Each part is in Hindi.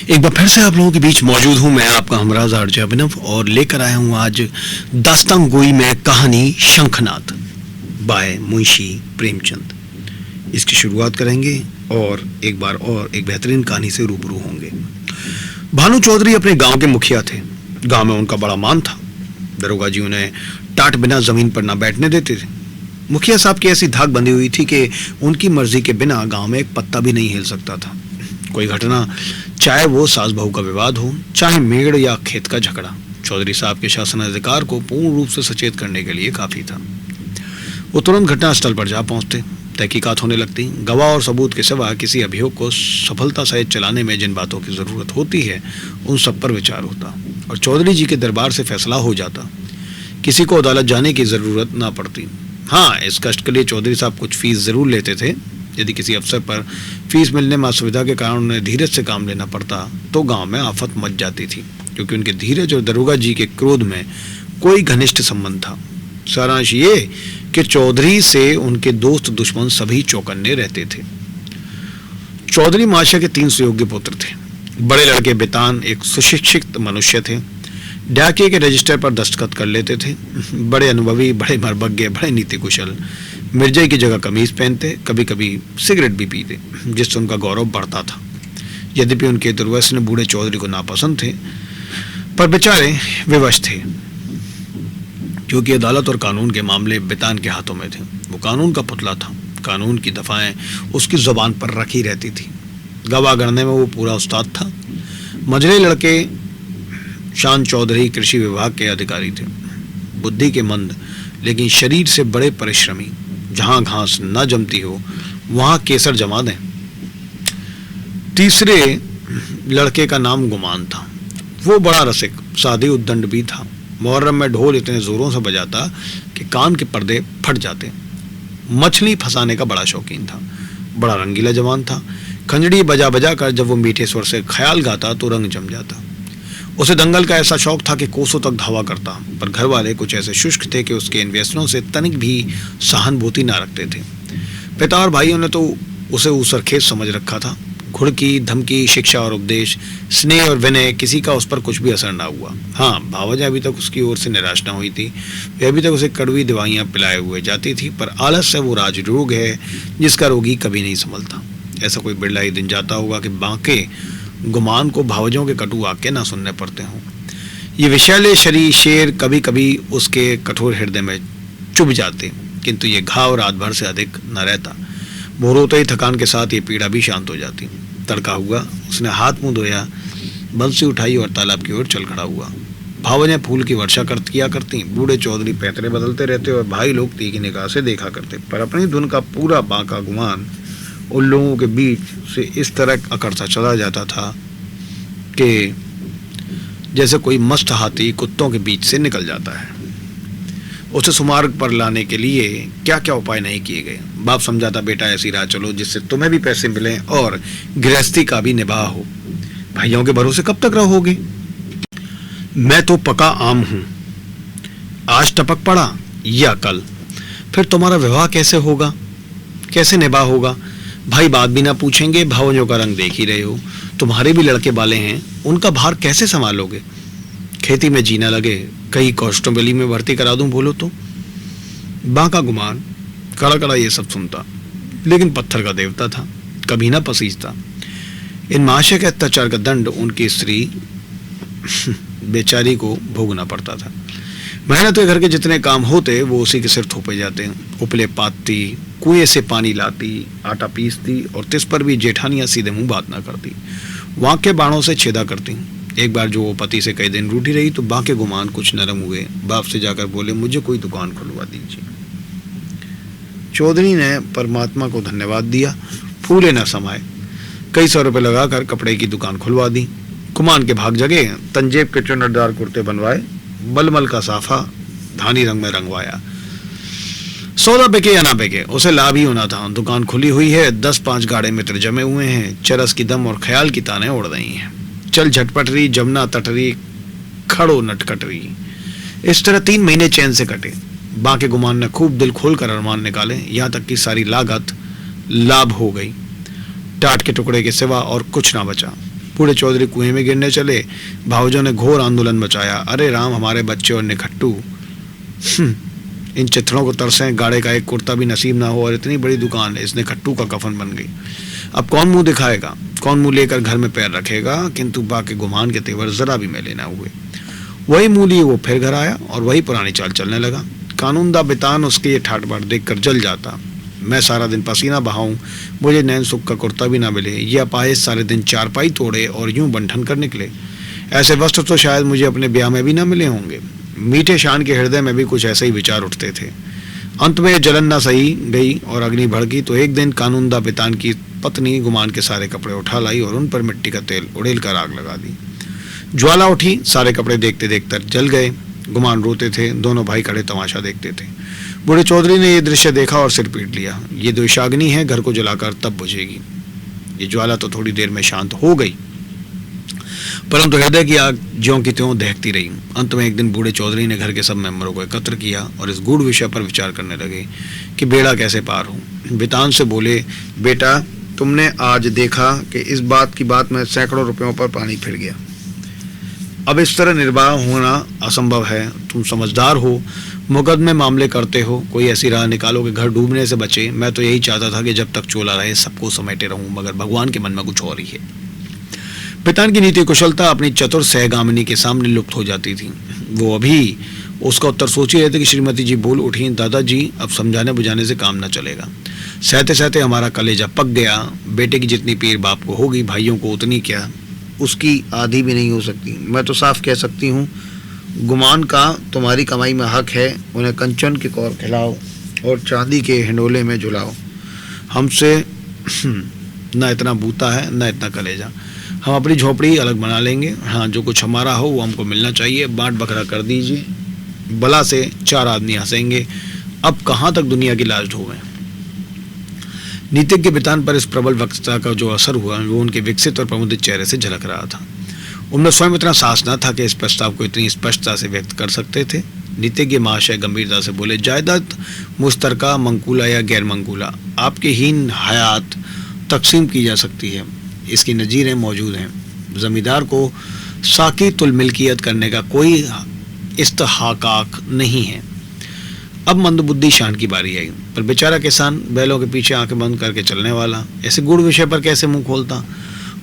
एक बार फिर से आप लोगों के बीच मौजूद हूं मैं, आपका हमराज आरजे अभिनव, और लेकर आया हूं आज दास्तान गोई में कहानी शंखनाद बाय मुंशी प्रेमचंद। इसकी शुरुआत करेंगे और एक बार और एक बेहतरीन कहानी से रूबरू होंगे। भानु चौधरी अपने गांव के मुखिया थे। गांव में उनका बड़ा मान था। दरोगा जी उन्हें टाट बिना जमीन पर ना बैठने देते थे। मुखिया साहब की ऐसी धाक बंधी हुई थी कि उनकी मर्जी के बिना गांव में एक पत्ता भी नहीं हिल सकता था। कोई घटना, चाहे वो सास बहू का विवाद हो, चाहे मेड़ या खेत का झगड़ा, चौधरी साहब के शासनाधिकार को पूर्ण रूप से सचेत करने के लिए काफी था। वो तुरंत घटनास्थल पर जा पहुंचते। तहकीकात होने लगती। गवाह और सबूत के सिवा किसी अभियोग को सफलता सहित चलाने में जिन बातों की जरूरत होती है उन सब पर विचार होता और चौधरी जी के दरबार से फैसला हो जाता। किसी को अदालत जाने की जरूरत ना पड़ती। हाँ, इस कष्ट के लिए चौधरी साहब कुछ फीस जरूर लेते थे। यदि किसी अफसर पर फीस मिलने में असुविधा के कारण उन्हें धीरज से काम लेना पड़ता तो गांव में आफत मच जाती थी, क्योंकि उनके धीरज और दरोगा जी के क्रोध में कोई घनिष्ठ संबंध था। सारांश ये कि चौधरी से उनके दोस्त दुश्मन सभी चौकन्ने रहते थे। चौधरी माशा के 3 सुयोग्य पुत्र थे। बड़े लड़के बेतान एक सुशिक्षित मनुष्य थे। डाकिए के रजिस्टर पर दस्तखत कर लेते थे। बड़े अनुभवी, बड़े मर्मज्ञ, बड़े नीति कुशल। मिर्जाई की जगह कमीज पहनते, कभी कभी सिगरेट भी पीते, जिससे उनका गौरव बढ़ता था। यद्यपि उनके दुर्व्यसन बूढ़े चौधरी को नापसंद थे, पर बेचारे विवश थे, क्योंकि अदालत और कानून के मामले बेतान के हाथों में थे। वो कानून का पुतला था। कानून की दफाएं उसकी जुबान पर रखी रहती थी। गवाह गणने में वो पूरा उस्ताद था। मझले लड़के शान चौधरी कृषि विभाग के अधिकारी थे। बुद्धि के मंद लेकिन शरीर से बड़े परिश्रमी। जहां घास न जमती हो वहां केसर जमा दें। तीसरे लड़के का नाम गुमान था। वो बड़ा रसिक, सादे उद्दंड भी था। मुहर्रम में ढोल इतने जोरों से बजाता कि कान के पर्दे फट जाते। मछली फंसाने का बड़ा शौकीन था। बड़ा रंगीला जवान था। खंजड़ी बजा बजा कर जब वो मीठे स्वर से ख्याल गाता तो रंग जम जाता। उसे दंगल का ऐसा शौक था कि कोसों तक धावा करता, पर घर वाले कुछ ऐसे शुष्क थे कि उसके इन व्यसनों से तनिक भी सहानुभूति ना रखते थे। पिता और भाइयों ने तो उसे ऊसरखेज समझ रखा था। घुड़की, धमकी, शिक्षा और उपदेश, स्नेह और विनय, किसी का उस पर कुछ भी असर ना हुआ। हाँ, भावजा अभी तक उसकी ओर से निराश ना हुई थी। वे अभी तक उसे कड़वी दवाइयाँ पिलाए हुए जाती थी, पर आलस से वो राजरोग है जिसका रोगी कभी नहीं संभलता। ऐसा कोई बिरला ही दिन जाता होगा कि बांके गुमान को भावजों के कटु वाक्य ना सुनने पड़ते हों। ये विषैले शरीर शेर कभी कभी उसके कठोर हृदय में चुभ जाते, किंतु ये घाव रात भर से अधिक न रहता। भोर होते ही थकान के साथ ये पीड़ा भी शांत हो जाती। तड़का हुआ, उसने हाथ मुंह धोया, बंसी उठाई और तालाब की ओर चल खड़ा हुआ। भावजें फूल की वर्षा किया करती। बूढ़े चौधरी पैतरे बदलते रहते और भाई लोग तीखी निगाह से देखा करते, पर अपनी धुन का पूरा बांका गुमान उन लोगों के बीच से इस तरह अकड़ता चला जाता था कि जैसे कोई मस्त हाथी कुत्तों के बीच से निकल जाता है। उसे सुमार्ग पर लाने के लिए क्या क्या उपाय नहीं किए गए। बाप समझाता, बेटा ऐसी राह चलो जिससे तुम्हें भी पैसे मिलें और गृहस्थी का भी निभाव हो। भाइयों के भरोसे कब तक रहोगे? मैं तो पका आम हूं। आज टपक पड़ा या कल, फिर तुम्हारा विवाह कैसे होगा, कैसे निभाव होगा? भाई बात भी ना पूछेंगे। भावों का रंग देख ही रहे हो। तुम्हारे भी लड़के बाले हैं, उनका भार कैसे संभालोगे? खेती में जीना लगे, कहीं कॉन्स्टेबली में भर्ती करा दूं बोलो तो? बांका गुमान कड़ा कड़ा ये सब सुनता, लेकिन पत्थर का देवता था, कभी ना पसीजता। इन महाशय के अत्याचार का दंड उनकी स्त्री बेचारी को भोगना पड़ता था। मेहनत के घर के जितने काम होते वो उसी के सिर थोपे जाते। उपले पातती, कुएं से पानी लाती, आटा पीसती और तिस पर भी जेठानियां सीधे मुंह बात ना करती, वहां के बाणों से छेदा करती। एक बार जो वो पति से कई दिन रूठी रही तो बांके गुमान कुछ नरम हुए। बाप से जाकर बोले, मुझे कोई दुकान खुलवा दीजिए। चौधरी ने परमात्मा को धन्यवाद दिया। फूले न समाये, कई 100 रुपए लगाकर कपड़े की दुकान खुलवा दी। गुमान के भाग जगे। तंजेब के चुनरदार कुर्ते बनवाए, मलमल का साफा धानी रंग में रंगवाया। सौदा बिके या ना बिके, उसे लाभ ही होना था। दुकान खुली हुई है, 10-5 गाड़े मित्र जमे हुए हैं, चरस की दम और ख्याल की ताने उड़ रही हैं। चल झटपटरी, जमुना तटरी, खड़ो नटकटरी। इस तरह 3 महीने चैन से कटे। बांके गुमान ने खूब दिल खोलकर अरमान निकाले, यहाँ तक कि सारी लागत लाभ हो गई। टाट के टुकड़े के सिवा और कुछ ना बचा। बूढ़े चौधरी कुएं में गिरने चले। भावजों ने घोर आंदोलन मचाया। अरे राम, हमारे बच्चे और निखट्टू, इन चित्रों को तरसें, गाड़े का एक कुर्ता भी नसीब ना हो और इतनी बड़ी दुकान इस निखट्टू का कफन बन गई। अब कौन मुंह दिखाएगा, कौन मुंह लेकर घर में पैर रखेगा। किंतु बाकी गुमान के तेवर जरा भी मैले ना हुए। वही मुंह लिए वो फिर घर आया और वही पुरानी चाल चलने लगा। कानूनदा बितान उसके ये ठाट बाट देख कर जल जाता। मैं सारा दिन पसीना बहाऊं, मुझे नैन सुख का कुर्ता भी ना मिले। ये अपाहिज सारे दिन चारपाई तोड़े और यूं बंठन कर निकले। ऐसे वस्त्र तो शायद मुझे अपने ब्याह में भी ना मिले होंगे। मीठे शान के हृदय में भी कुछ ऐसे ही विचार उठते थे। अंत में जलन ना सही गई और अग्नि भड़की तो एक दिन कानूनदा बितान की पत्नी गुमान के सारे कपड़े उठा लाई और उन पर मिट्टी का तेल उड़ेल कर आग लगा दी। ज्वाला उठी, सारे कपड़े देखते देखते जल गए। गुमान रोते थे, दोनों भाई खड़े तमाशा देखते थे। बूढ़े चौधरी ने यह दृश्य देखा और सिर पीट लिया। ये द्वेषाग्नि है, घर को जलाकर तब बुझेगी। ये ज्वाला तो थोड़ी देर में शांत हो गई, परंतु हृदय की आग ज्यों की त्यों दहकती रही। अंत में एक दिन बूढ़े चौधरी ने घर के सब मेंबरों को एकत्र किया और इस गूढ़ विषय पर विचार करने लगे कि बेड़ा कैसे पार हो। बितान से बोले, बेटा, तुमने आज देखा कि इस बात की बात में सैकड़ों रुपयों पर पानी फिर गया। अब इस तरह निर्वाह होना असंभव है। तुम समझदार हो, मुकदमे मामले करते हो, कोई ऐसी राह निकालो कि घर डूबने से बचे। मैं तो यही चाहता था कि जब तक चोला रहे सबको समेटे रहूं, मगर भगवान के मन में कुछ और ही है। बितान की नीति कुशलता अपनी चतुर सहगामिनी के सामने लुप्त हो जाती थी। वो अभी उसका उत्तर सोच ही रहे थे कि श्रीमती जी बोल उठी, दादाजी, अब समझाने बुझाने से काम न चलेगा। सहते सहते हमारा कलेजा पक गया। बेटे की जितनी पीर बाप को होगी, भाइयों को उतनी क्या, उसकी आधी भी नहीं हो सकती। मैं तो साफ कह सकती हूँ, गुमान का तुम्हारी कमाई में हक है। उन्हें कंचन के कौर खिलाओ और चांदी के हिंडोले में झुलाओ। हमसे न इतना बूता है न इतना कलेजा। हम अपनी झोपड़ी अलग बना लेंगे। हाँ, जो कुछ हमारा हो वो हमको मिलना चाहिए। बांट बखरा कर दीजिए। भला से चार आदमी हंसेंगे। अब कहाँ तक दुनिया की लाज ढोवें। नीतिज्ञ बितान पर इस प्रबल वक्तृता का जो असर हुआ वो उनके विकसित और प्रमुदित चेहरे से झलक रहा था। उनमें स्वयं इतना साहस न था कि इस प्रस्ताव को इतनी स्पष्टता से व्यक्त कर सकते थे। नीतिज्ञ महाशय गंभीरता से बोले, जायदाद मुश्तरका, मंकूला या गैर मंकूला, आपके हीन हयात तकसीम की जा सकती है। इसकी नजीरें मौजूद हैं। जमींदार को साकी तुल मिल्कियत करने का कोई इस्तहाकाक नहीं है। अब मंदबुद्धि शान की बारी आई, पर बेचारा किसान बैलों के पीछे आंखें बंद करके चलने वाला ऐसे गुड़ विषय पर कैसे मुंह खोलता।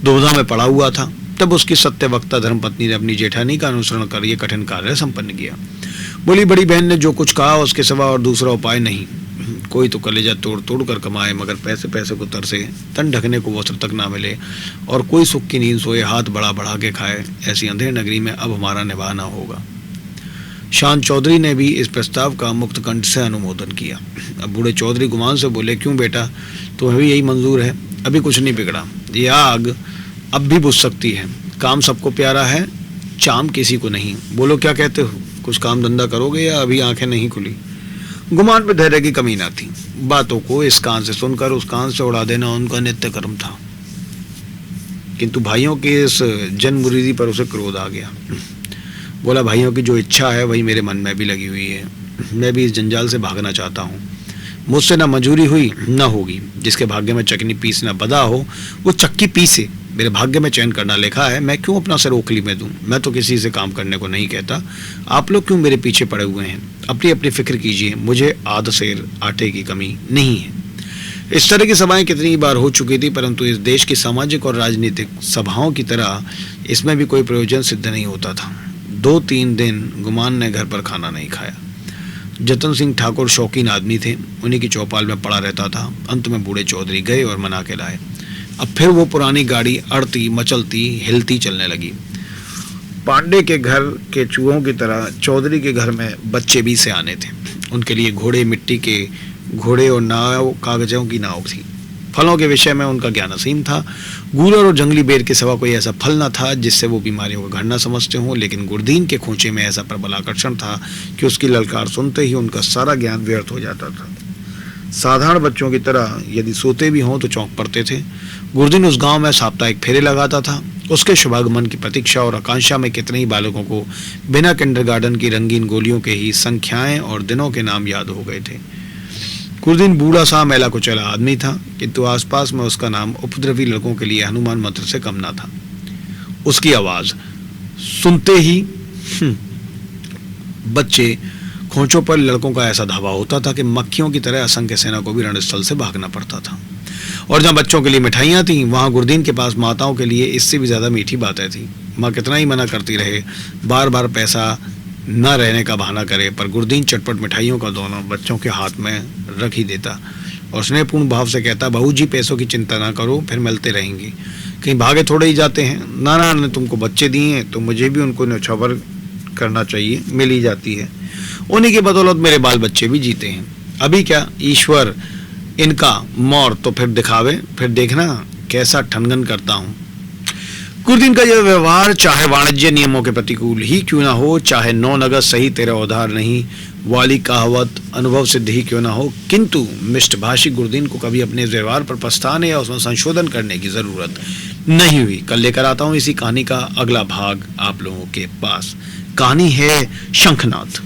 दुविधा में पड़ा हुआ था। तब उसकी सत्यवक्ता धर्मपत्नी ने अपनी जेठानी का अनुसरण कर यह कठिन कार्य संपन्न किया। बोली, बड़ी बहन ने जो कुछ कहा उसके सिवा और दूसरा उपाय नहीं। कोई तो कलेजा तोड़ तोड़ कर कमाए, मगर पैसे पैसे को तरसे, तन ढकने को वस्त्र तक ना मिले, और कोई सुख की नींद सोए, हाथ बढ़ा बढ़ा के खाए। ऐसी अंधेर नगरी में अब हमारा निभाना होगा। शान चौधरी ने भी इस प्रस्ताव का मुक्त कंठ से अनुमोदन किया। अब बूढ़े चौधरी गुमान से बोले, क्यों बेटा, तुम्हें भी यही मंजूर है? अभी कुछ नहीं बिगड़ा। ये आग अब भी बुझ सकती है। काम सबको प्यारा है, चाम किसी को नहीं। बोलो, क्या कहते हो? कुछ काम धंधा करोगे या अभी आंखें नहीं खुली? गुमान पे धैर्य की कमी ना थी। बातों को इस कान से सुनकर उस कान से उड़ा देना उनका नित्य कर्म था। किंतु भाइयों के इस जन मुरीदी पर उसे क्रोध आ गया। बोला, भाइयों की जो इच्छा है वही मेरे मन में भी लगी हुई है। मैं भी इस जंजाल से भागना चाहता हूँ। मुझसे ना मंजूरी हुई न होगी। जिसके भाग्य में चकनी पीसना बदा हो वो चक्की पीसे। मेरे भाग्य में चयन करना लिखा है। मैं क्यों अपना सर ओखली में दूं? मैं तो किसी से काम करने को नहीं कहता। आप लोग क्यों मेरे पीछे पड़े हुए हैं? अपनी अपनी फिक्र कीजिए। मुझे आध सेर आटे की कमी नहीं है। इस तरह की सभाएं कितनी बार हो चुकी थी, परंतु इस देश की सामाजिक और राजनीतिक सभाओं की तरह इसमें भी कोई प्रयोजन सिद्ध नहीं होता था। 2-3 दिन गुमान ने घर पर खाना नहीं खाया। जतन सिंह ठाकुर शौकीन आदमी थे, उन्हीं की चौपाल में पड़ा रहता था। अंत में बूढ़े चौधरी गए और मना के लाए। अब फिर वो पुरानी गाड़ी अड़ती मचलती हिलती चलने लगी। पांडे के घर के चूहों की तरह चौधरी के घर में बच्चे भी सियाने थे। उनके लिए घोड़े मिट्टी के घोड़े और नाव कागजों की नाव थी। फलों के विषय में उनका ज्ञान असीम था। गूलर और जंगली बेर के सिवा कोई ऐसा फल न था जिससे वो बीमारियों का घर न समझते हों, लेकिन गुरदीन के खोचे में ऐसा प्रबल आकर्षण था कि उसकी ललकार सुनते ही उनका सारा ज्ञान व्यर्थ हो जाता था। साधारण बच्चों की तरह यदि सोते भी हों तो चौंक पड़ते थे। गुरदीन उस गांव में साप्ताहिक फेरे लगाता था। उसके शुभागमन की प्रतीक्षा और आकांक्षा में कितने ही बालकों को बिना किंडरगार्टन की रंगीन गोलियों के ही संख्याएं और दिनों के नाम याद हो गए थे। गुरदीन बूढ़ा सा मैला कुचला आदमी था, किंतु आसपास में उसका नाम उपद्रवी लड़कों के लिए हनुमान मंत्र से कम ना था। उसकी आवाज सुनते ही बच्चे खोंचों पर लड़कों का ऐसा धावा होता था कि मक्खियों की तरह असंख्य सेना को भी रणस्थल से भागना पड़ता था। और जहाँ बच्चों के लिए मिठाइयाँ थीं, वहाँ गुरदीन के पास माताओं के लिए इससे भी ज़्यादा मीठी बातें थीं। माँ कितना ही मना करती रहे, बार बार पैसा न रहने का बहाना करे, पर गुरदीन चटपट मिठाइयों का दोना बच्चों के हाथ में रख ही देता और स्नेहपूर्ण भाव से कहता, बहू जी पैसों की चिंता ना करो, फिर मिलते रहेंगे, कहीं भागे थोड़े ही जाते हैं। नाना ने तुमको बच्चे दिए हैं तो मुझे भी उनको न्यौछावर करना चाहिए, मिल ही जाती है। उन्हीं की बदौलत मेरे बाल बच्चे भी जीते हैं। अभी क्या ईश्वर इनका मौर तो फिर दिखावे, फिर देखना कैसा ठनगन करता हूँ। गुरदीन का यह व्यवहार चाहे वाणिज्य नियमों के प्रतिकूल ही क्यों ना हो, चाहे 9 नगद सही तेरा उधार नहीं वाली कहावत अनुभव सिद्ध ही क्यों ना हो, किंतु मिष्टभाषी गुरदीन को कभी अपने व्यवहार पर पछताने या उसमें संशोधन करने की जरूरत नहीं हुई। कल लेकर आता हूँ इसी कहानी का अगला भाग आप लोगों के पास। कहानी है शंखनाद।